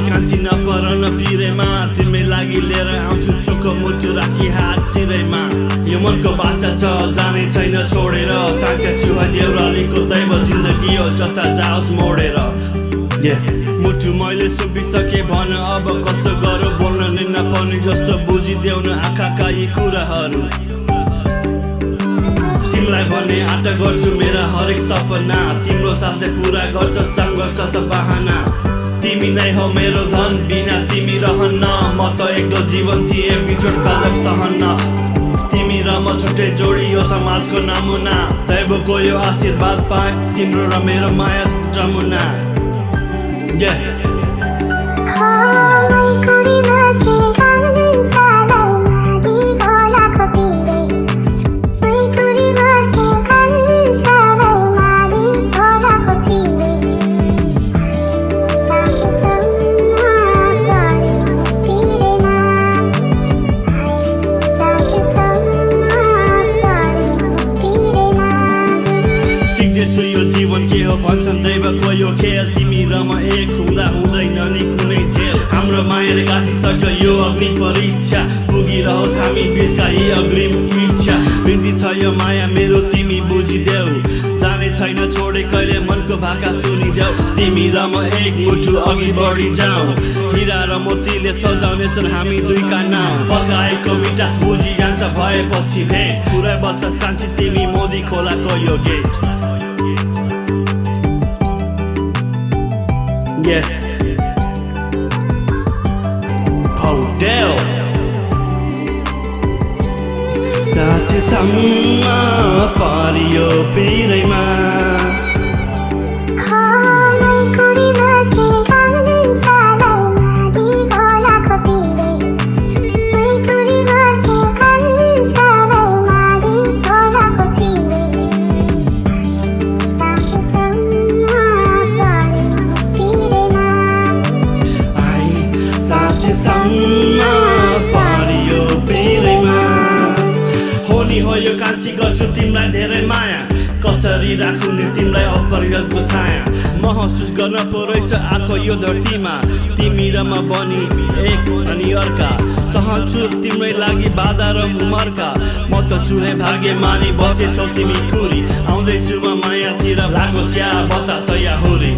कान्छी नपर नपिरेमा तिम्रै लागि लिएर आउँछु चोखो मुटु राखी हात सिरैमा यो मनको बाचा छ जाने छैन छोडेर साँच्चा चुहा देउरालीको दैव जिन्दगी हो जता जाओस् मोडेर मुटु मैले सुम्पिसके भन अब कसो गरौँ बोल्न नि नपर्ने जस्तो बुझिदेऊ न आँखाका यी कुराहरू तिमीलाई भन्ने आँट गर्छु मेरा हरेक सपना तिम्रो साथले पुरा गर्छ सङ्घर्ष त बहाना तिमी नै हो मेरो धन बिना तिमी रहन्न म त एक्लो जीवन थिएँ बिछोड कदम सहन्न तिमी र म छुट्टै जोडियो समाजको नमुना दैवको यो आशीर्वाद पाए तिम्रो र मेरो माया जमुना यो जीवन के हो भन्छन् दैवको यो खेल तिमी र म एक हुँदा हुँदैन नि कुनै जेल हाम्रो मायाले काटिसक्यो यो अग्नि परीक्षा पुगिरहोस् हामी बिचका यी अग्रिम इच्छा बिन्ती छ यो माया मेरो तिमी बुझिदेऊ जाने छैन छोडे कहिले मनको भाका सुनिदेऊ तिमी र म एक मुटु अघि बढी जाऊ हिरा र मोतीले सजाउनेछन् हामी दुईका नाम पकाएको मिठास बुझी जान्छ भएपछि भेट पुरै बस्छस् कान्छी तिमी मोदी खोलाको यो गेट Podell दाँचेसम्म पारियो पिरैमा पारियो पिरैमा होनी हो यो कान्छी गर्छु तिमीलाई धेरै माया कसरी राखौँ नि तिमीलाई अपरियतको छाया महसुस गर्न पो रहेछ आएको यो धरतीमा तिमी र म बनी एक अनि अर्का सहन्छु तिम्रै लागि बाधा र मर्का म त चुहे भाग्य मानि बसेछौ तिमी कुरी आउँदैछु म मायातिर लागोस् या बतास या हुरी